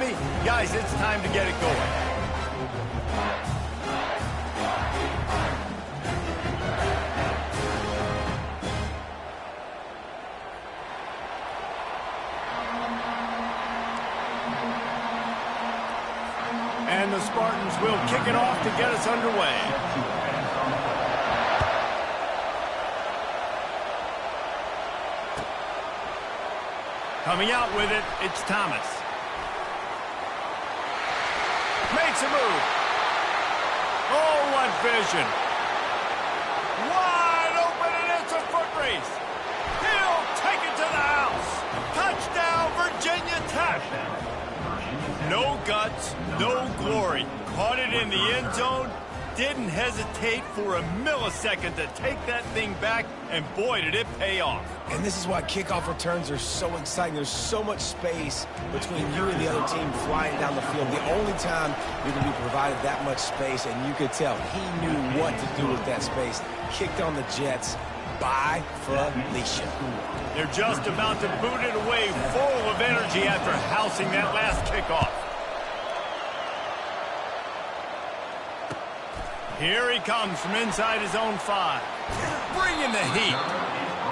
ready? Guys, it's time to get it going. And the Spartans will kick it off to get us underway. Coming out with it, it's Thomas. Makes a move. Oh, what vision. Wide open, and it's a foot race. He'll take it to the house. Touchdown, Virginia Tech. No guts, no glory. Caught it in the end zone. Didn't hesitate for a millisecond to take that thing back, and boy, did it pay off. And this is why kickoff returns are so exciting. There's so much space between you and the other team flying down the field. The only time you're going to be provided that much space, and you could tell he knew what to do with that space. Kicked on the Jets by Felicia. They're just about to boot it away, full of energy after housing that last kickoff. Here he comes from inside his own 5. Bringing the heat.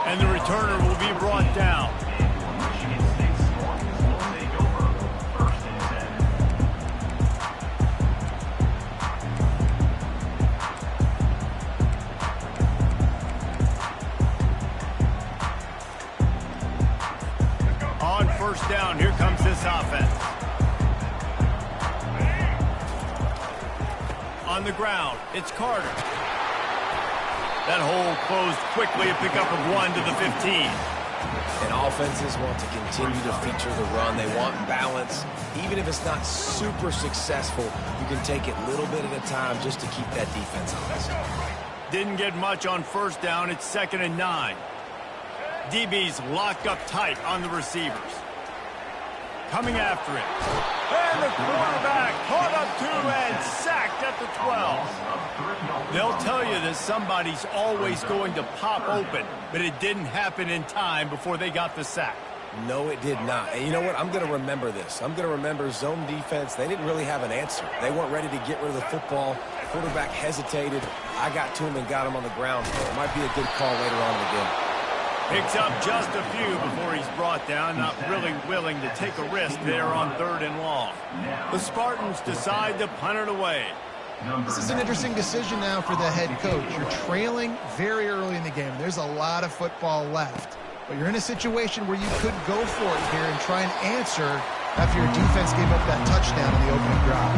And the returner will be brought down. On first down, here comes this offense. On the ground, it's Carter. That hole closed quickly, a pickup of 1 to the 15. And offenses want to continue to feature the run. They want balance. Even if it's not super successful, you can take it little bit at a time just to keep that defense honest. Didn't get much on first down. It's 2nd and 9. DB's locked up tight on the receivers. Coming after it. And the quarterback caught up 2 and sacked at the 12. They'll tell you that somebody's always going to pop open, but it didn't happen in time before they got the sack. No, it did not. And you know what? I'm going to remember this. I'm going to remember zone defense. They didn't really have an answer. They weren't ready to get rid of the football. Quarterback hesitated. I got to him and got him on the ground. It might be a good call later on in the game. Picks up just a few before he's brought down, not really willing to take a risk there on 3rd and long. The Spartans decide to punt it away. This is an interesting decision now for the head coach. You're trailing very early in the game. There's a lot of football left. But you're in a situation where you could go for it here and try and answer after your defense gave up that touchdown in the opening drive.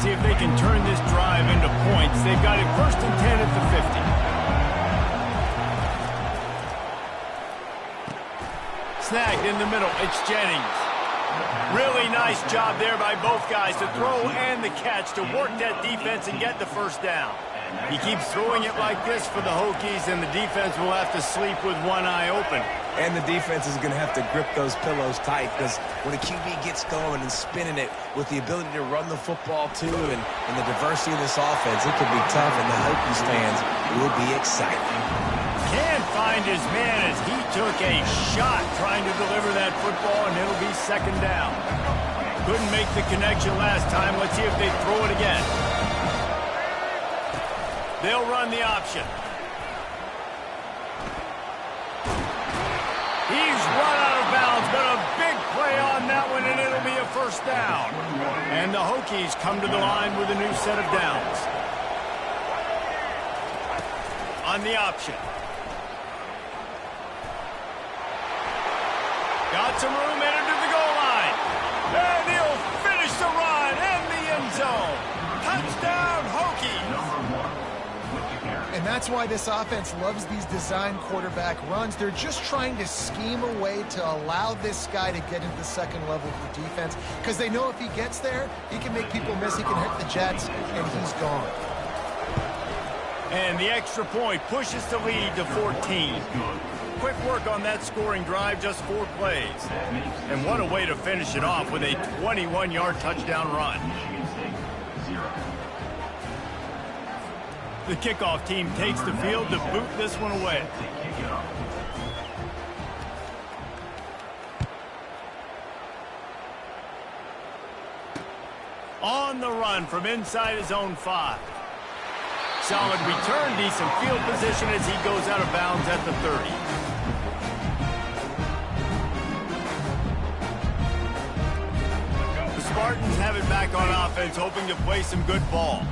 See if they can turn this drive into points. They've got it 1st and 10 at the 50. Snagged in the middle. It's Jennings. Really nice job there by both guys to throw and the catch to work that defense and get the first down. He keeps throwing it like this for the Hokies, and the defense will have to sleep with one eye open. And the defense is going to have to grip those pillows tight, because when a QB gets going and spinning it with the ability to run the football too and the diversity of this offense, it could be tough, and the Hokies fans will be excited. Can't find his man as he took a shot trying to deliver that football, and it'll be 2nd down. Couldn't make the connection last time. Let's see if they throw it again. They'll run the option. He's run out of bounds, but a big play on that one, and it'll be a 1st down. And the Hokies come to the line with a new set of downs. On the option. Got some room, headed to the goal line. And he'll finish the run in the end zone. Touchdown, Hokies. And that's why this offense loves these design quarterback runs. They're just trying to scheme a way to allow this guy to get into the 2nd level of the defense, because they know if he gets there, he can make people miss, he can hit the Jets, and he's gone. And the extra point pushes the lead to 14. Quick work on that scoring drive, just 4 plays. And what a way to finish it off with a 21-yard touchdown run. The kickoff team takes the field to boot this one away. On the run from inside his own 5. Solid return, decent field position as he goes out of bounds at the 30. The Spartans have it back on offense, hoping to play some good ball.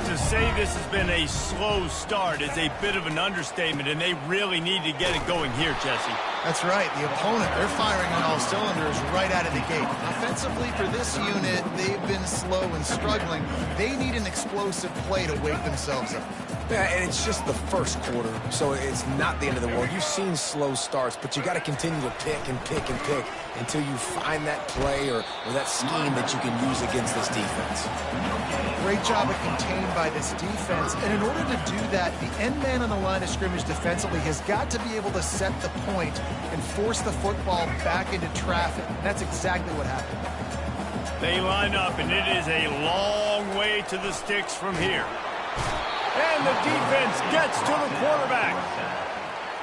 To say this has been a slow start is a bit of an understatement, and they really need to get it going here, Jesse. That's right. The opponent, they're firing on all cylinders right out of the gate. Offensively for this unit, they've been slow and struggling. They need an explosive play to wake themselves up. Yeah, and it's just the first quarter, so it's not the end of the world. You've seen slow starts, but you got to continue to pick and pick and pick until you find that play or that scheme that you can use against this defense. Great job of contained by this defense, and in order to do that, the end man on the line of scrimmage defensively has got to be able to set the point and force the football back into traffic. That's exactly what happened. They line up, and it is a long way to the sticks from here. And the defense gets to the quarterback.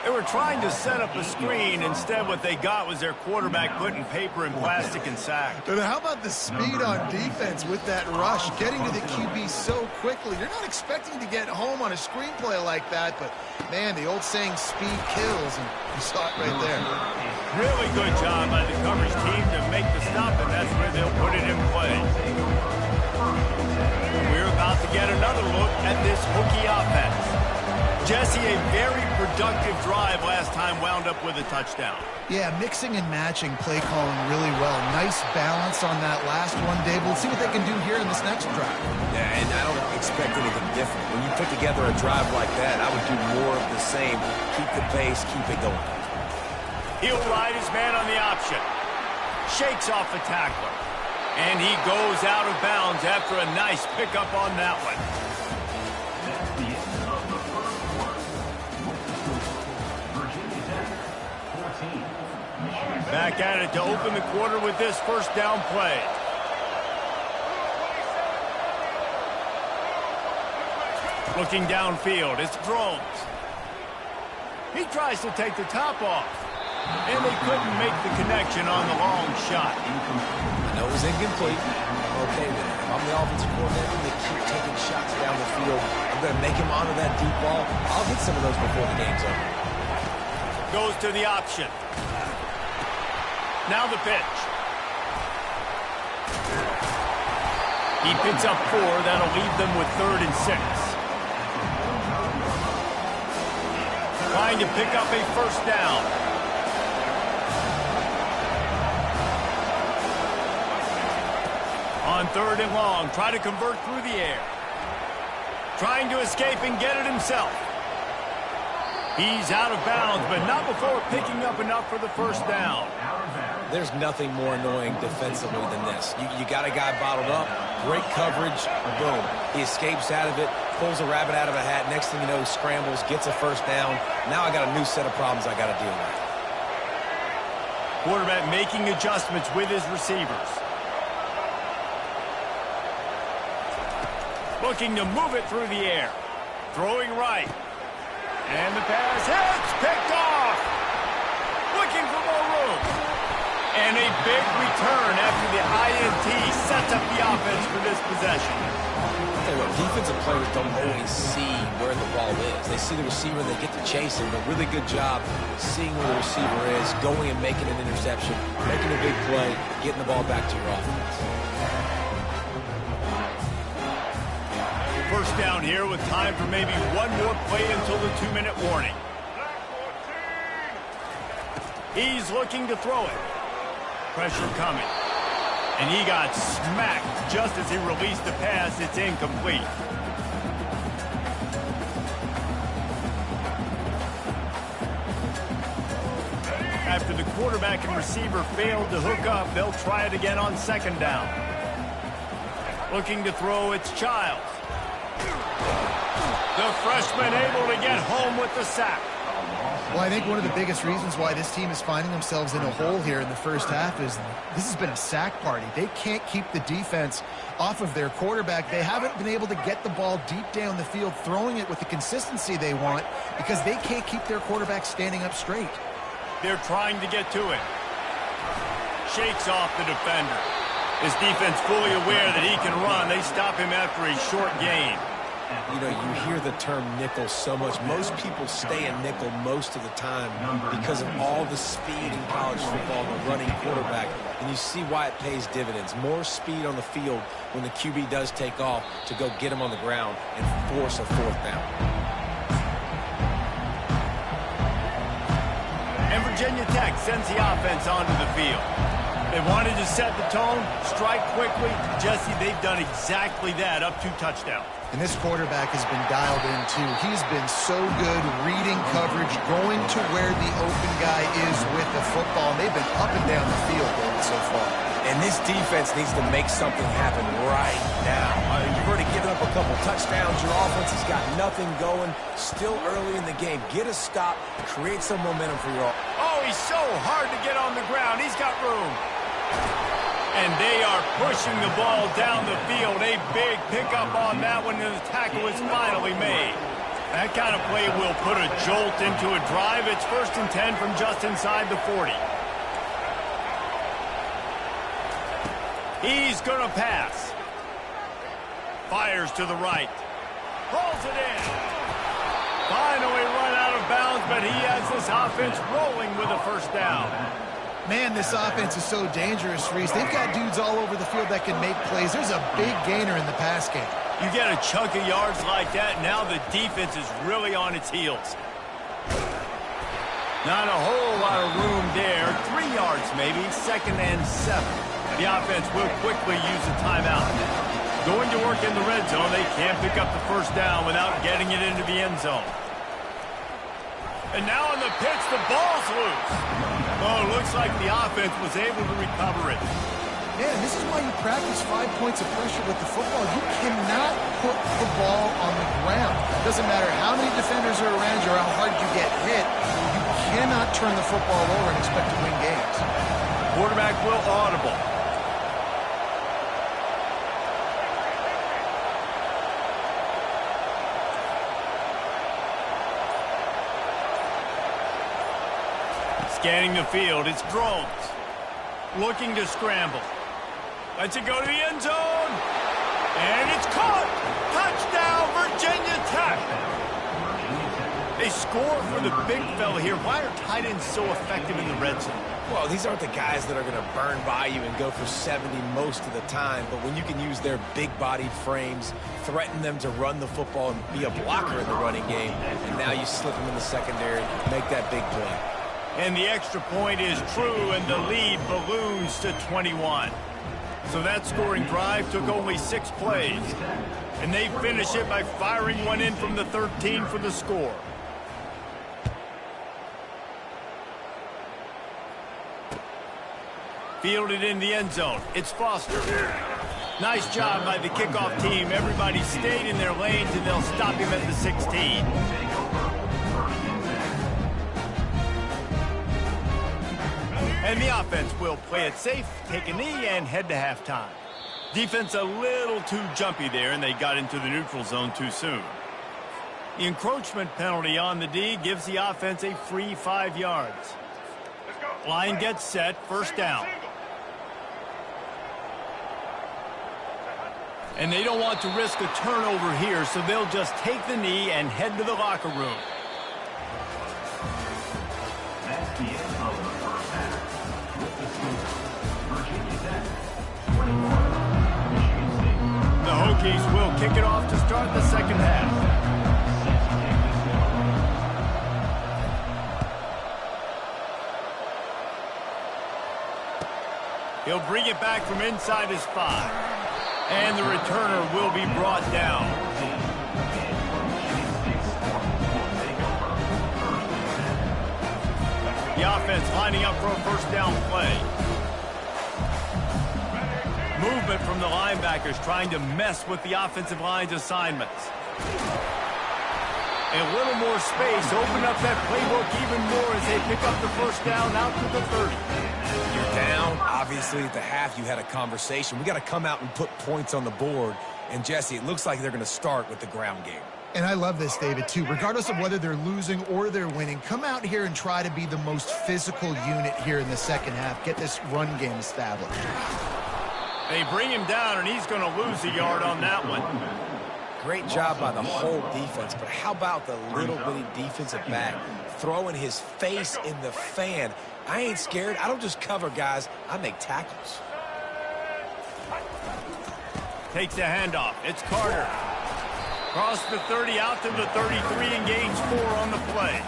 They were trying to set up a screen. Instead, what they got was their quarterback putting paper and plastic and sack. But how about the speed on defense with that rush, getting to the QB so quickly? You're not expecting to get home on a screenplay like that, but, man, the old saying, speed kills, and you saw it right there. Really good job by the coverage team to make the stop, and that's where they'll put it in play. We're about to get another look at this hooky offense. Jesse, a very productive drive last time wound up with a touchdown. Yeah, mixing and matching play calling really well. Nice balance on that last one, Dave. We'll see what they can do here in this next drive. Yeah, and I don't expect anything different. When you put together a drive like that, I would do more of the same. Keep the pace, keep it going. He'll ride his man on the option. Shakes off the tackler. And he goes out of bounds after a nice pickup on that one. Back at it to open the quarter with this first down play. Looking downfield, it's Drones. He tries to take the top off. And they couldn't make the connection on the long shot. I know it was incomplete. I'm okay with it. If I'm the offensive coordinator, they keep taking shots down the field. I'm going to make him honor that deep ball. I'll hit some of those before the game's over. Goes to the option. Now the pitch. He picks up 4. That'll leave them with 3rd and 6. Trying to pick up a first down. On 3rd and long, try to convert through the air. Trying to escape and get it himself. He's out of bounds, but not before picking up enough for the first down. There's nothing more annoying defensively than this. You got a guy bottled up, great coverage, boom. He escapes out of it, pulls a rabbit out of a hat. Next thing you know, he scrambles, gets a first down. Now I got a new set of problems I got to deal with. Quarterback making adjustments with his receivers. Looking to move it through the air. Throwing right. And the pass hits, picked off. Looking for more room. And a big return after the INT sets up the offense for this possession. I'll tell you what, defensive players don't always see where the ball is. They see the receiver, they get to chase him. But really good job seeing where the receiver is, going and making an interception, making a big play, getting the ball back to your offense. First down here with time for maybe one more play until the 2-minute warning. He's looking to throw it. Pressure coming. And he got smacked just as he released the pass. It's incomplete. After the quarterback and receiver failed to hook up, they'll try it again on 2nd down. Looking to throw, it's Childs. The freshman able to get home with the sack. Well, I think one of the biggest reasons why this team is finding themselves in a hole here in the first half is this has been a sack party. They can't keep the defense off of their quarterback. They haven't been able to get the ball deep down the field, throwing it with the consistency they want because they can't keep their quarterback standing up straight. They're trying to get to it. Shakes off the defender. This defense fully aware that he can run. They stop him after a short gain. You know, you hear the term nickel so much. Most people stay in nickel most of the time because of all the speed in college football, the running quarterback. And you see why it pays dividends. More speed on the field when the QB does take off to go get him on the ground and force a fourth down. And Virginia Tech sends the offense onto the field. They wanted to set the tone, strike quickly. Jesse, they've done exactly that, up 2 touchdowns. And this quarterback has been dialed in, too. He's been so good reading coverage, going to where the open guy is with the football. And they've been up and down the field so far. And this defense needs to make something happen right now. You've already given up a couple touchdowns. Your offense has got nothing going. Still early in the game. Get a stop. Create some momentum for your offense. Oh, he's so hard to get on the ground. He's got room. And they are pushing the ball down the field. A big pickup on that one, and the tackle is finally made. That kind of play will put a jolt into a drive. It's 1st and 10 from just inside the 40. He's going to pass. Fires to the right. Pulls it in. Finally run out of bounds, but he has this offense rolling with a 1st down. Man, this offense is so dangerous, Reese. They've got dudes all over the field that can make plays. There's a big gainer in the pass game. You get a chunk of yards like that, now the defense is really on its heels. Not a whole lot of room there. 3 yards maybe, 2nd and 7. The offense will quickly use a timeout. Going to work in the red zone, they can't pick up the 1st down without getting it into the end zone. And now on the pitch, the ball's loose. Oh, looks like the offense was able to recover it. Man, this is why you practice 5 points of pressure with the football. You cannot put the ball on the ground. It doesn't matter how many defenders are around you or how hard you get hit. You cannot turn the football over and expect to win games. Quarterback will audible. Scanning the field, it's drones. Looking to scramble. Lets it go to the end zone. And it's caught. Touchdown, Virginia Tech. They score for the big fella here. Why are tight ends so effective in the red zone? Well, these aren't the guys that are going to burn by you and go for 70 most of the time. But when you can use their big-bodied frames, threaten them to run the football and be a blocker in the running game, and now you slip them in the secondary, make that big play. And the extra point is true, and the lead balloons to 21. So that scoring drive took only 6 plays. And they finish it by firing one in from the 13 for the score. Fielded in the end zone. It's Foster. Nice job by the kickoff team. Everybody stayed in their lanes, and they'll stop him at the 16. And the offense will play it safe, take a knee, and head to halftime. Defense a little too jumpy there, and they got into the neutral zone too soon. The encroachment penalty on the D gives the offense a free 5 yards. Line gets set, 1st down. And they don't want to risk a turnover here, so they'll just take the knee and head to the locker room. That's the end of the first half. With the score, Virginia Tech 21, Michigan State. The Hokies will kick it off to start the second half. He'll bring it back from inside his 5. And the returner will be brought down. The offense lining up for a 1st down play. Movement from the linebackers trying to mess with the offensive line's assignments. A little more space, open up that playbook even more as they pick up the 1st down out to the 30. You're down. Obviously, at the half, you had a conversation. We got to come out and put points on the board. And, Jesse, it looks like they're going to start with the ground game. And I love this, David, too. Regardless of whether they're losing or they're winning, come out here and try to be the most physical unit here in the second half. Get this run game established. They bring him down, and he's going to lose a yard on that one. Great job by the whole defense, but how about the little bitty defensive back throwing his face in the fan? I ain't scared. I don't just cover guys. I make tackles. Takes the handoff. It's Carter. Cross the 30 out to the 33 and gains 4 on the play.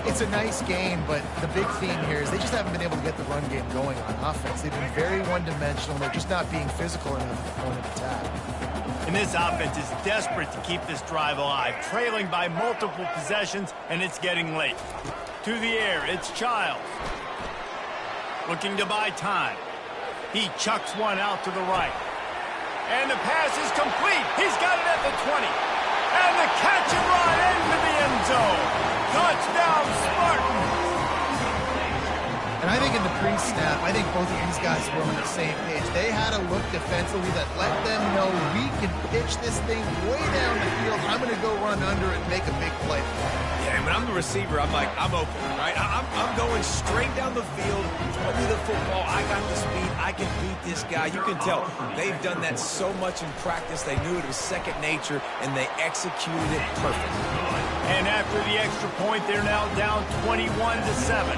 It's a nice game, but the big theme here is they just haven't been able to get the run game going on offense. They've been very one-dimensional. They're just not being physical enough at the point of attack. And this offense is desperate to keep this drive alive, trailing by multiple possessions, and it's getting late. To the air, it's Childs. Looking to buy time. He chucks one out to the right. And the pass is complete. He's got it at the 20. And the catch and run into the end zone. Touchdown, Spartans. And I think in the pre-snap, I think both of these guys were on the same page. They had a look defensively that let them know we can pitch this thing way down the field. I'm going to go run under it and make a big play. Yeah, when I'm the receiver, I'm like, I'm open, right? I'm going straight down the field. Throw me the football. I got the speed. I can beat this guy. You can tell they've done that so much in practice. They knew it was second nature, and they executed it perfectly. And after the extra point, they're now down 21-7.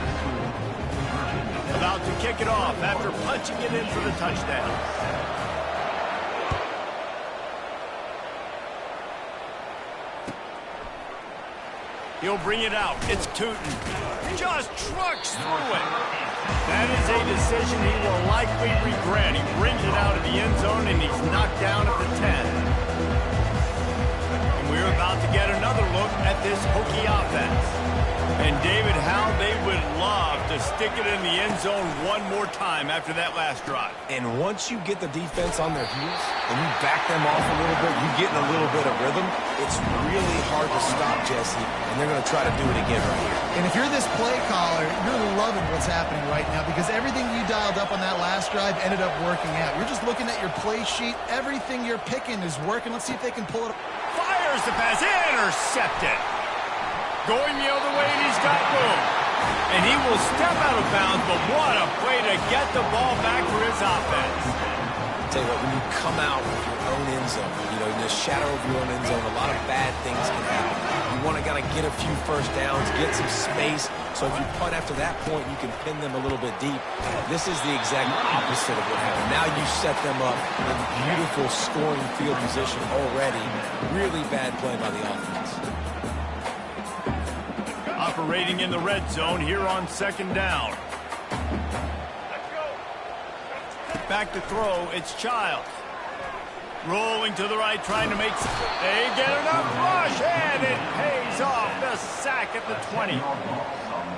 About to kick it off after punching it in for the touchdown. He'll bring it out. It's Tootin. Just trucks through it. That is a decision he will likely regret. He brings it out of the end zone, and he's knocked down at the 10. And we're about to get another look at this Hokie offense. And David, how they would love to stick it in the end zone one more time after that last drive. And once you get the defense on their heels and you back them off a little bit, you get in a little bit of rhythm, it's really hard to stop, Jesse, and they're going to try to do it again right here. And if you're this play caller, you're loving what's happening right now because everything you dialed up on that last drive ended up working out. You're just looking at your play sheet. Everything you're picking is working. Let's see if they can pull it up. Fires the pass. Intercepted. Going the other way, and he's got room. And he will step out of bounds, but what a play to get the ball back for his offense. I'll tell you what, when you come out with your own end zone, you know, in the shadow of your own end zone, a lot of bad things can happen. You want to kind of get a few first downs, get some space, so if you punt after that point, you can pin them a little bit deep. This is the exact opposite of what happened. Now you set them up in beautiful scoring field position already. Really bad play by the offense. Operating in the red zone here on second down. Back to throw, it's Childs. Rolling to the right, trying to make... They get enough rush, and it pays off. The sack at the 20.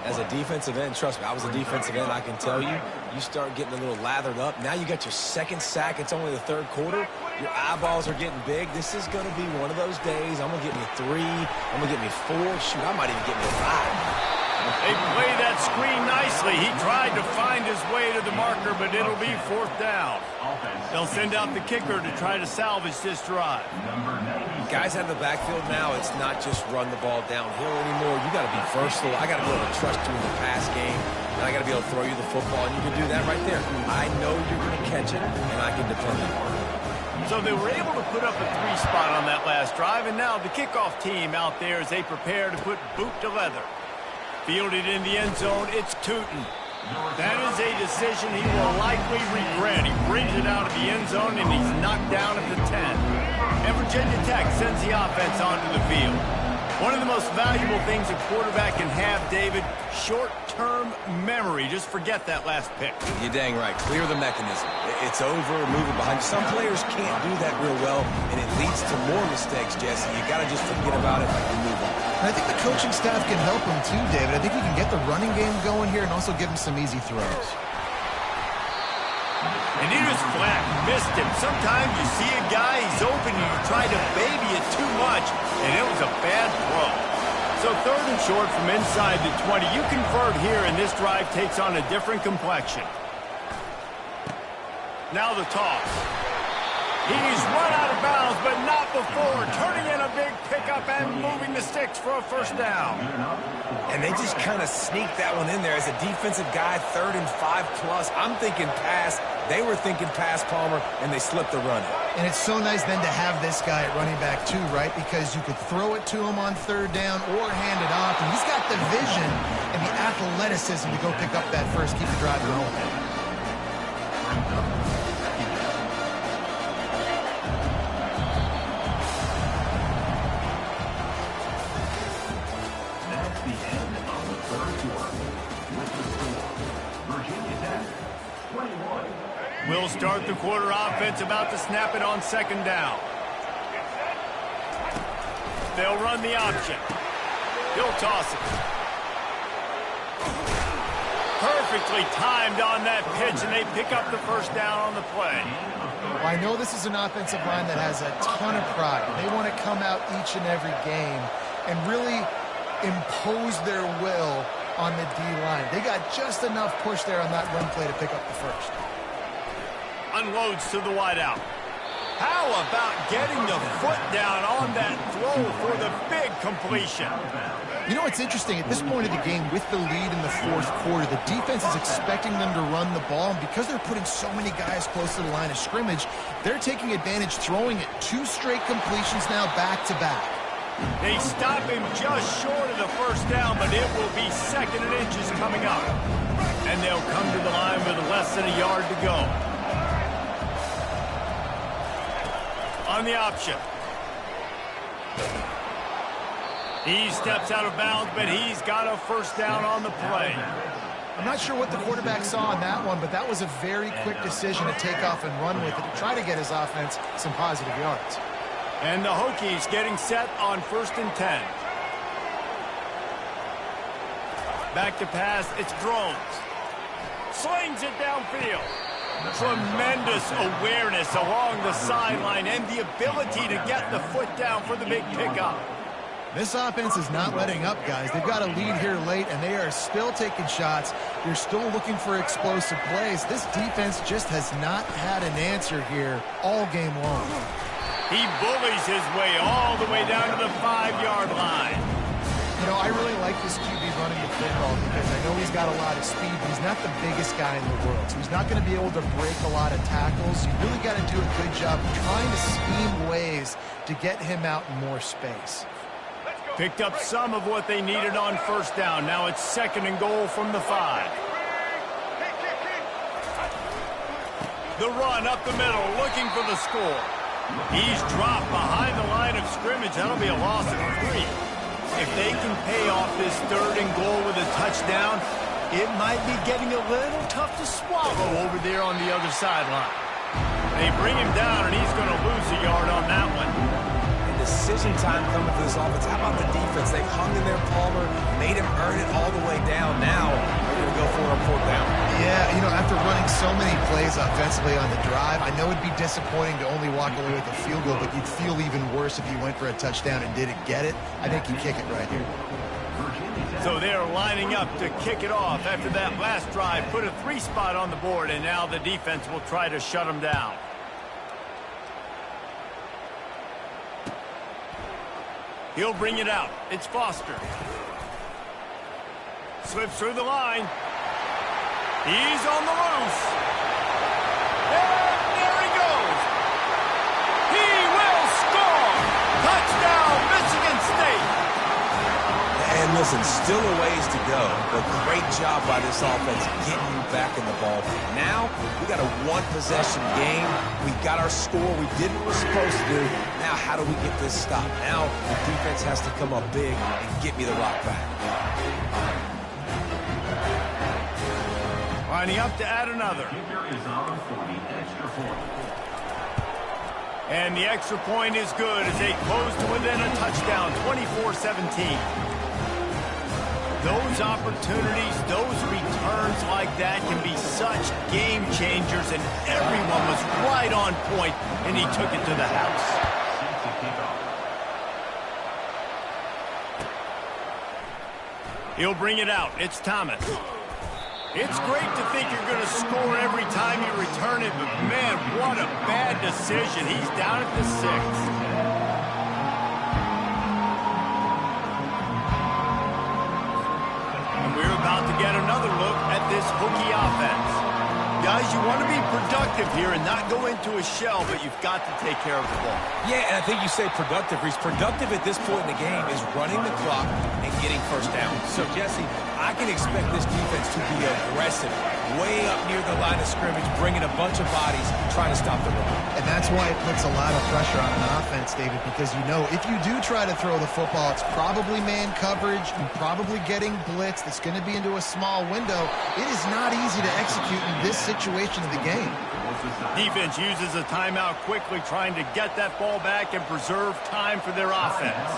As a defensive end, trust me, I was a defensive end, I can tell you, you start getting a little lathered up. Now you got your second sack. It's only the third quarter. Your eyeballs are getting big. This is going to be one of those days. I'm going to get me 3. I'm going to get me 4. Shoot, I might even get me 5. They play that screen nicely. He tried to find his way to the marker, but it'll be fourth down. They'll send out the kicker to try to salvage this drive. Guys out of the backfield now, it's not just run the ball downhill anymore. You got to be versatile. I got to be able to trust you in the pass game, and I got to be able to throw you the football, and you can do that right there. I know you're going to catch it, and I can depend on it. So they were able to put up a 3 spot on that last drive, and now the kickoff team out there as they prepare to put boot to leather. Fielded in the end zone, it's Tootin. That is a decision he will likely regret. He brings it out of the end zone, and he's knocked down at the 10. And Virginia Tech sends the offense onto the field. One of the most valuable things a quarterback can have, David, short-term memory. Just forget that last pick. You're dang right. Clear the mechanism. It's over, move it behind. Some players can't do that real well, and it leads to more mistakes, Jesse. You got to just forget about it and move on. And I think the coaching staff can help him too, David. I think he can get the running game going here and also give him some easy throws. And he was flat, missed him. Sometimes you see a guy, he's open, and you try to baby it too much, and it was a bad throw. So third and short from inside the 20. You convert here, and this drive takes on a different complexion. Now the toss. He's run out of bounds, but not before. Turning in a big pickup and moving the sticks for a first down. And they just kind of sneaked that one in there. As a defensive guy, 3rd and 5+. I'm thinking pass. They were thinking pass, Palmer, and they slipped the run. And it's so nice then to have this guy at running back too, right? Because you could throw it to him on 3rd down or hand it off. And he's got the vision and the athleticism to go pick up that first, keep the drive going. That's the end of the third quarter. With the score, Virginia Tech, 21. We'll start the quarter offense about to snap it on 2nd down. They'll run the option. He'll toss it. Perfectly timed on that pitch, and they pick up the first down on the play. Well, I know this is an offensive line that has a ton of pride. They want to come out each and every game and really impose their will on the D-line. They got just enough push there on that run play to pick up the first. Unloads to the wideout. How about getting the foot down on that throw for the big completion? You know, it's interesting. At this point of the game, with the lead in the 4th quarter, the defense is expecting them to run the ball. And because they're putting so many guys close to the line of scrimmage, they're taking advantage, throwing it 2 straight completions now back-to-back. They stop him just short of the first down, but it will be 2nd and inches coming up. And they'll come to the line with less than a yard to go. On the option. He steps out of bounds, but he's got a first down on the play. I'm not sure what the quarterback saw on that one, but that was a very quick decision to take off and run with it to try to get his offense some positive yards. And the Hokies getting set on 1st and 10. Back to pass, it's Drones. Slings it downfield. Tremendous awareness along the sideline and the ability to get the foot down for the big pickup. This offense is not letting up, guys. They've got a lead here late, and they are still taking shots. They're still looking for explosive plays. This defense just has not had an answer here all game long. He bullies his way all the way down to the 5-yard line. You know, I really like this QB running the football because I know he's got a lot of speed, but he's not the biggest guy in the world. So he's not going to be able to break a lot of tackles. You really got to do a good job of trying to scheme ways to get him out in more space. Picked up some of what they needed on first down. Now it's 2nd and goal from the 5. The run up the middle, looking for the score. He's dropped behind the line of scrimmage. That'll be a loss of 3. If they can pay off this 3rd and goal with a touchdown, it might be getting a little tough to swallow over there on the other sideline. They bring him down, and he's going to lose a yard on that one. Decision time coming for this offense. How about the defense? They've hung in there, Palmer, made him earn it all the way down. Now they're going to go for it on 4th down. Yeah, you know, after running so many plays offensively on the drive, I know it'd be disappointing to only walk away with a field goal, but you'd feel even worse if you went for a touchdown and didn't get it. I think you kick it right here. So they're lining up to kick it off after that last drive. Put a 3 spot on the board, and now the defense will try to shut them down. He'll bring it out. It's Foster. Slips through the line. He's on the loose. And there he goes. He will score. Touchdown, Michigan State. And listen, still a ways to go, but great job by this offense getting you back in the ball game. Now, we got a 1-possession game. We got our score. We did what we're supposed to do. Now, how do we get this stopped? Now, the defense has to come up big and get me the rock back. Lining up to add another. Kicker is on for the extra point. And the extra point is good as they close to within a touchdown, 24-17. Those opportunities, those returns like that can be such game changers, and everyone was right on point, and he took it to the house. He'll bring it out. It's Thomas. It's great to think you're going to score every time you return return it, but man, what a bad decision. He's down at the 6. We're about to get another look at this Hokie offense. Guys, you want to be productive here and not go into a shell, but you've got to take care of the ball. Yeah, and I think you say productive. He's productive at this point in the game is running the clock and getting first down. So, Jesse, I can expect this defense to be aggressive, way up near the line of scrimmage, bringing a bunch of bodies, trying to stop the run. And that's why it puts a lot of pressure on an offense, David, because you know if you do try to throw the football, it's probably man coverage, you're probably getting blitzed, it's going to be into a small window. It is not easy to execute in this situation of the game. Defense uses a timeout quickly, trying to get that ball back and preserve time for their offense.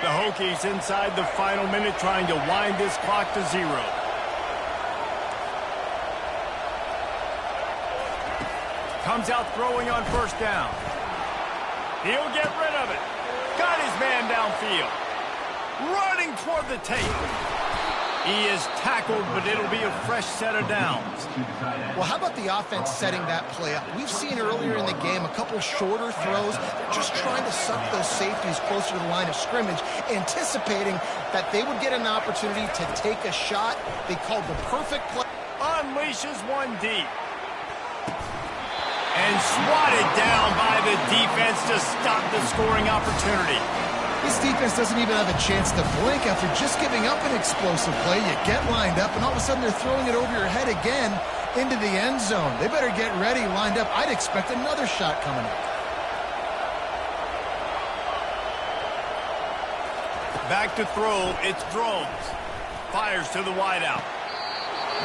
The Hokies inside the final minute, trying to wind this clock to 0. Comes out throwing on first down. He'll get rid of it. Got his man downfield. Running toward the tape. He is tackled, but it'll be a fresh set of downs. Well, how about the offense setting that play up? We've seen earlier in the game a couple shorter throws. They're just trying to suck those safeties closer to the line of scrimmage, anticipating that they would get an opportunity to take a shot. They called the perfect play. Unleashes one deep. And swatted down by the defense to stop the scoring opportunity. This defense doesn't even have a chance to blink after just giving up an explosive play. You get lined up, and all of a sudden they're throwing it over your head again into the end zone. They better get ready, lined up. I'd expect another shot coming up. Back to throw, it's Drones. Fires to the wideout.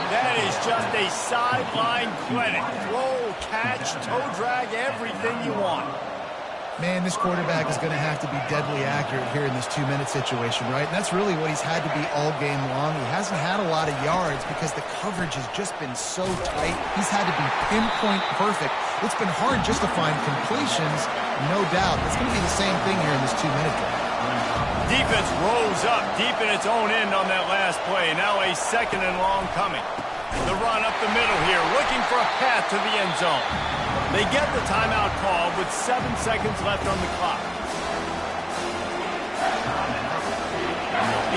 That is just a sideline clinic. Throw, catch, toe drag, everything you want. Man, this quarterback is going to have to be deadly accurate here in this 2-minute situation, right? And that's really what he's had to be all game long. He hasn't had a lot of yards because the coverage has just been so tight. He's had to be pinpoint perfect. It's been hard just to find completions, no doubt. It's going to be the same thing here in this 2-minute game. Defense rolls up deep in its own end on that last play. Now a 2nd and long coming. The run up the middle here, looking for a path to the end zone. They get the timeout call with 7 seconds left on the clock.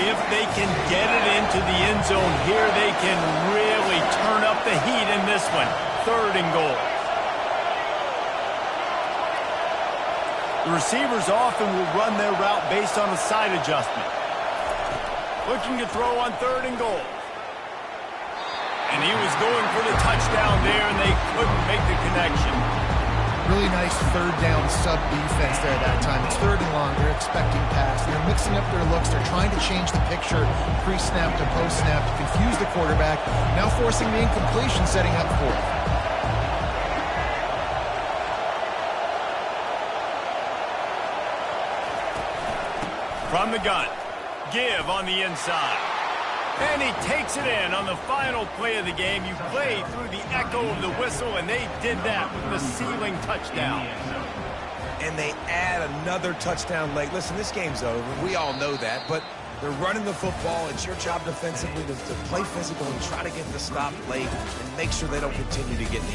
If they can get it into the end zone here, they can really turn up the heat in this one. 3rd and goal. The receivers often will run their route based on a side adjustment. Looking to throw on 3rd and goal. And he was going for the touchdown there, and they couldn't make the connection. Really nice 3rd down sub defense there that time. It's 3rd and long. They're expecting pass. They're mixing up their looks. They're trying to change the picture pre-snap to post-snap to confuse the quarterback. Now forcing the incompletion, setting up 4th. From the gun, give on the inside. And he takes it in on the final play of the game. You play through the echo of the whistle, and they did that with the ceiling touchdown. And they add another touchdown late. Listen, this game's over. We all know that, but they're running the football. It's your job defensively to play physical and try to get the stop late and make sure they don't continue to get